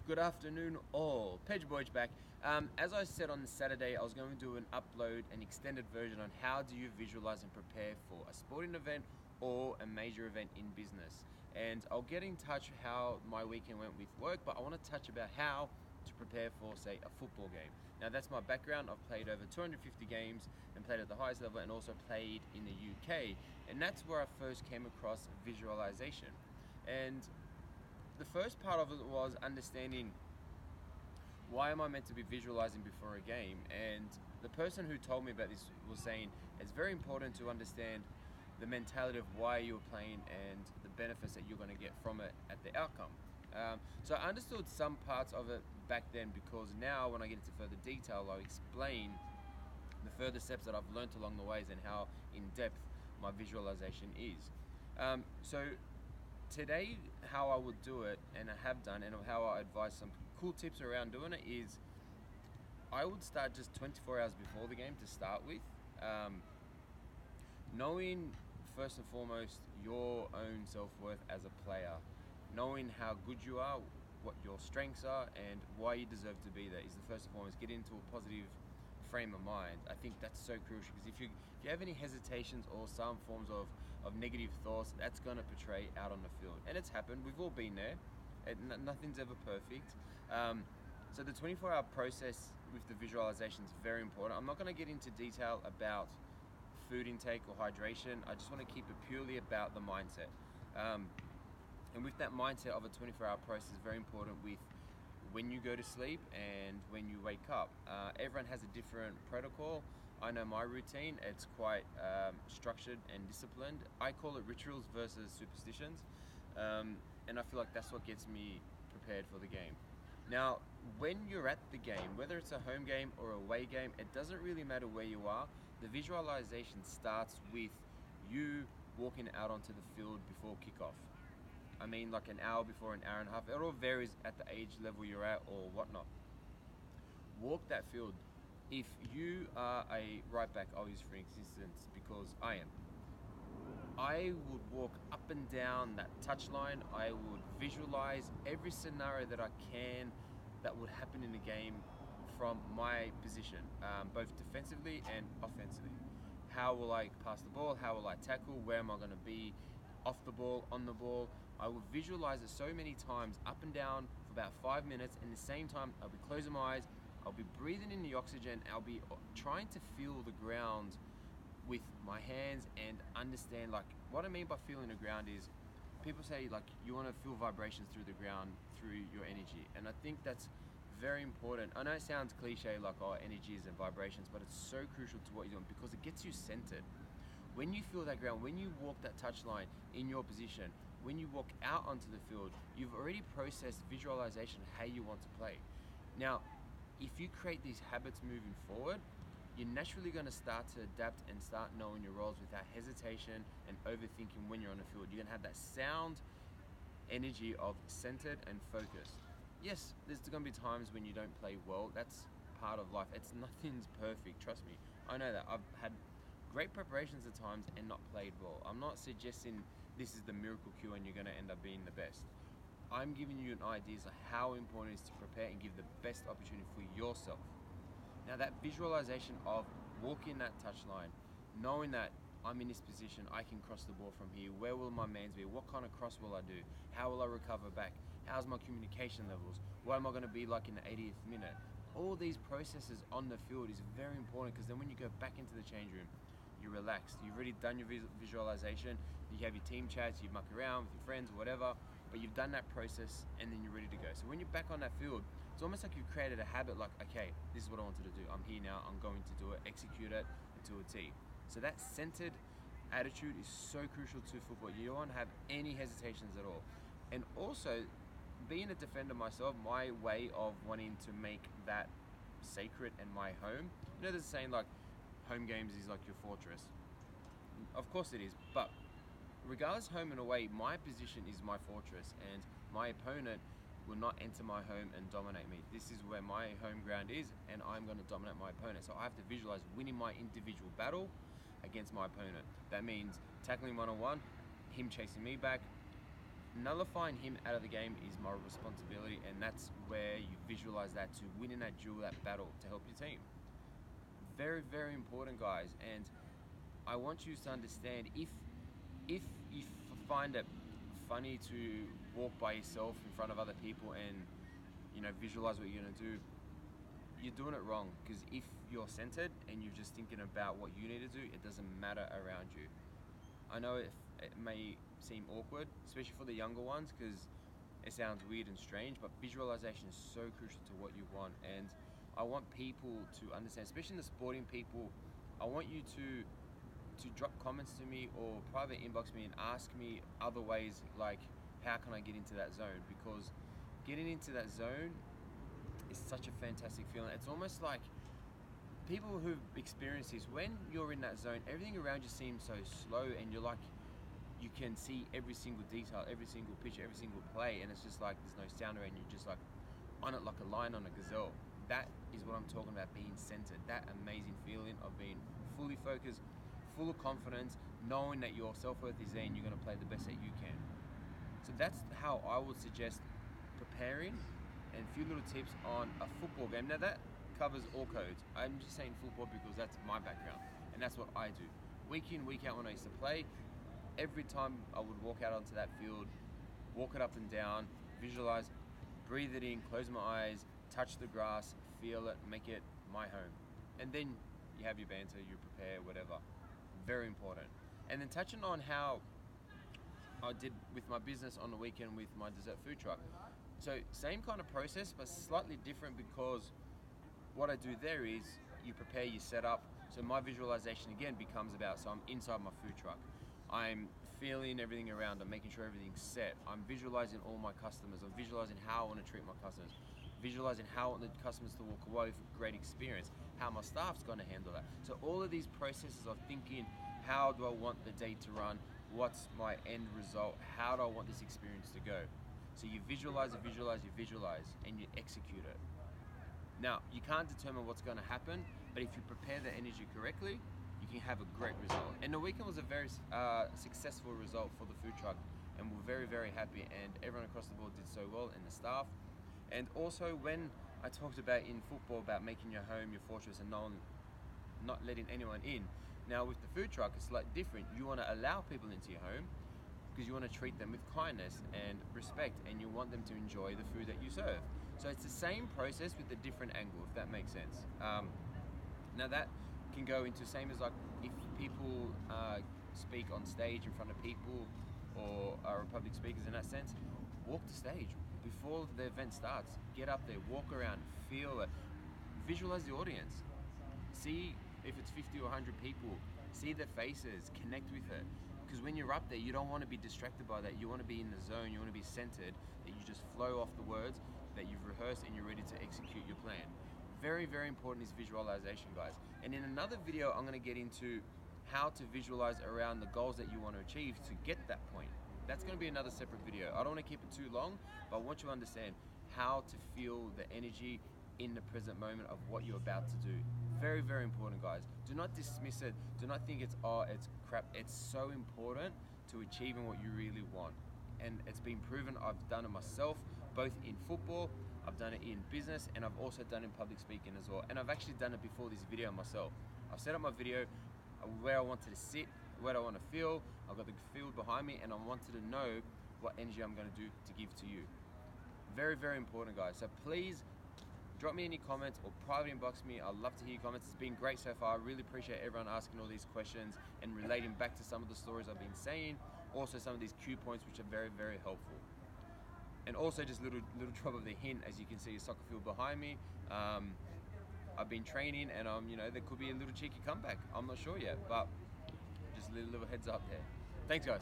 Good afternoon, all. Pedro Boy's back. As I said on Saturday, I was going to do an extended version on how do you visualize and prepare for a sporting event or a major event in business. And I'll get in touch how my weekend went with work, but I want to touch about how to prepare for, say, a football game. Now, that's my background. I've played over 250 games and played at the highest level and also played in the UK. And that's where I first came across visualization. And the first part of it was understanding why am I meant to be visualizing before a game. And the person who told me about this was saying it's very important to understand the mentality of why you're playing and the benefits that you're going to get from it at the outcome. So I understood some parts of it back then, because now when I get into further detail, I'll explain the further steps that I've learned along the ways and how in depth my visualization is. So today, how I would do it, and I have done, and how I advise some cool tips around doing it is I would start just 24 hours before the game to start with, knowing first and foremost your own self-worth as a player, knowing how good you are, what your strengths are, and why you deserve to be there is the first and foremost. Get into a positive frame of mind. I think that's so crucial, because if you have any hesitations or some forms of negative thoughts, that's going to portray out on the field. And it's happened. We've all been there. Nothing's ever perfect. So the 24-hour process with the visualization is very important. I'm not going to get into detail about food intake or hydration. I just want to keep it purely about the mindset. And with that mindset of a 24-hour process is very important with when you go to sleep and when you wake up. Everyone has a different protocol. I know my routine. It's quite structured and disciplined. I call it rituals versus superstitions. And I feel like that's what gets me prepared for the game. Now, when you're at the game, whether it's a home game or away game, it doesn't really matter where you are. The visualization starts with you walking out onto the field before kickoff. I mean, like an hour before, an hour and a half. It all varies at the age level you're at or whatnot. Walk that field. If you are a right back, I'll use for instance because I am. I would walk up and down that touchline. I would visualize every scenario that I can that would happen in the game from my position, both defensively and offensively. How will I pass the ball? How will I tackle? Where am I going to be? Off the ball, on the ball. I will visualize it so many times, up and down for about 5 minutes. And at the same time, I'll be closing my eyes. I'll be breathing in the oxygen. I'll be trying to feel the ground with my hands and understand, like, what I mean by feeling the ground is people say, like, you want to feel vibrations through the ground through your energy. And I think that's very important. I know it sounds cliche, like, oh, energies and vibrations, but it's so crucial to what you're doing because it gets you centered. When you feel that ground, when you walk that touch line in your position, when you walk out onto the field, you've already processed visualization how you want to play. Now, if you create these habits moving forward, you're naturally going to start to adapt and start knowing your roles without hesitation and overthinking when you're on the field. You're going to have that sound energy of centered and focused. Yes, there's going to be times when you don't play well. That's part of life. Nothing's perfect, trust me. I know that. I've had great preparations at times and not played well. I'm not suggesting this is the miracle cure and you're going to end up being the best. I'm giving you an idea of how important it is to prepare and give the best opportunity for yourself. Now, that visualization of walking that touch line, knowing that I'm in this position, I can cross the ball from here. Where will my mans be? What kind of cross will I do? How will I recover back? How's my communication levels? What am I going to be like in the 80th minute? All these processes on the field is very important, because then when you go back into the change room, you're relaxed. You've already done your visualization. You have your team chats, you muck around with your friends or whatever, but you've done that process and then you're ready to go. So when you're back on that field, it's almost like you've created a habit, like, okay, this is what I wanted to do. I'm here now, I'm going to do it, execute it to a T. So that centered attitude is so crucial to football. You don't want to have any hesitations at all. And also, being a defender myself, my way of wanting to make that sacred and my home, you know, there's a saying like, home games is like your fortress. Of course it is, but regardless home and away, my position is my fortress, and my opponent will not enter my home and dominate me. This is where my home ground is, and I'm going to dominate my opponent. So I have to visualize winning my individual battle against my opponent. That means tackling one-on-one, him chasing me back, nullifying him out of the game is my responsibility, and that's where you visualize that to win in that duel, that battle, to help your team. Very, very important, guys. And I want you to understand, if you find it funny to walk by yourself in front of other people and visualize what you're going to do, you're doing it wrong. Because if you're centered and you're just thinking about what you need to do, it doesn't matter around you. I know it may seem awkward, especially for the younger ones, because it sounds weird and strange, but visualization is so crucial to what you want. And I want people to understand, especially the sporting people, I want you to drop comments to me or private inbox me and ask me other ways, like how can I get into that zone, because getting into that zone is such a fantastic feeling. It's almost like people who've experienced this, when you're in that zone, everything around you seems so slow, and you're like, you can see every single detail, every single picture, every single play, and it's just like there's no sound around you, just like on it like a lion on a gazelle. That is what I'm talking about, being centered. That amazing feeling of being fully focused, full of confidence, knowing that your self-worth is there and you're going to play the best that you can. So that's how I would suggest preparing, and a few little tips on a football game. Now that covers all codes. I'm just saying football because that's my background and that's what I do. Week in, week out when I used to play, every time I would walk out onto that field, walk it up and down, visualize, breathe it in, close my eyes, touch the grass, feel it, make it my home. And then you have your banter, you prepare, whatever. Very important. And then touching on how I did with my business on the weekend with my dessert food truck. So same kind of process, but slightly different, because what I do there is you prepare your setup. So my visualization again becomes about, so I'm inside my food truck. I'm feeling everything around, I'm making sure everything's set. I'm visualizing all my customers. I'm visualizing how I want to treat my customers. Visualizing how I want the customers to walk away with a great experience. How my staff's going to handle that. So all of these processes of thinking, how do I want the day to run? What's my end result? How do I want this experience to go? So you visualize, and you execute it. Now, you can't determine what's going to happen, but if you prepare the energy correctly, you can have a great result. And the weekend was a very successful result for the food truck, and we're very, very happy, and everyone across the board did so well, and the staff. And also, when I talked about in football about making your home your fortress and not letting anyone in, now with the food truck it's like different. You want to allow people into your home because you want to treat them with kindness and respect, and you want them to enjoy the food that you serve. So it's the same process with a different angle, if that makes sense. Now that can go into same as like if people speak on stage in front of people or are public speakers in that sense, walk the stage before the event starts. Get up there, walk around, feel it, visualize the audience. See if it's 50 or 100 people, see their faces, connect with it. Because when you're up there, you don't want to be distracted by that. You want to be in the zone, you want to be centered, that you just flow off the words that you've rehearsed and you're ready to execute your plan. Very, very important is visualization, guys. And in another video, I'm going to get into how to visualize around the goals that you want to achieve to get that point. That's going to be another separate video. I don't want to keep it too long, but I want you to understand how to feel the energy in the present moment of what you're about to do. Very, very important, guys. Do not dismiss it. Do not think it's crap. It's so important to achieving what you really want. And it's been proven. I've done it myself, both in football, I've done it in business, and I've also done it in public speaking as well. And I've actually done it before this video myself. I've set up my video where I wanted to sit, where I want to feel. I've got the field behind me, and I wanted to know what energy I'm going to do to give to you. Very, very important, guys. So please drop me any comments or private inbox me. I'd love to hear your comments. It's been great so far. I really appreciate everyone asking all these questions and relating back to some of the stories I've been saying. Also some of these cue points, which are very, very helpful. And also just little drop of the hint, as you can see a soccer field behind me. I've been training, and there could be a little cheeky comeback. I'm not sure yet, but just a little heads up there. Thanks, guys.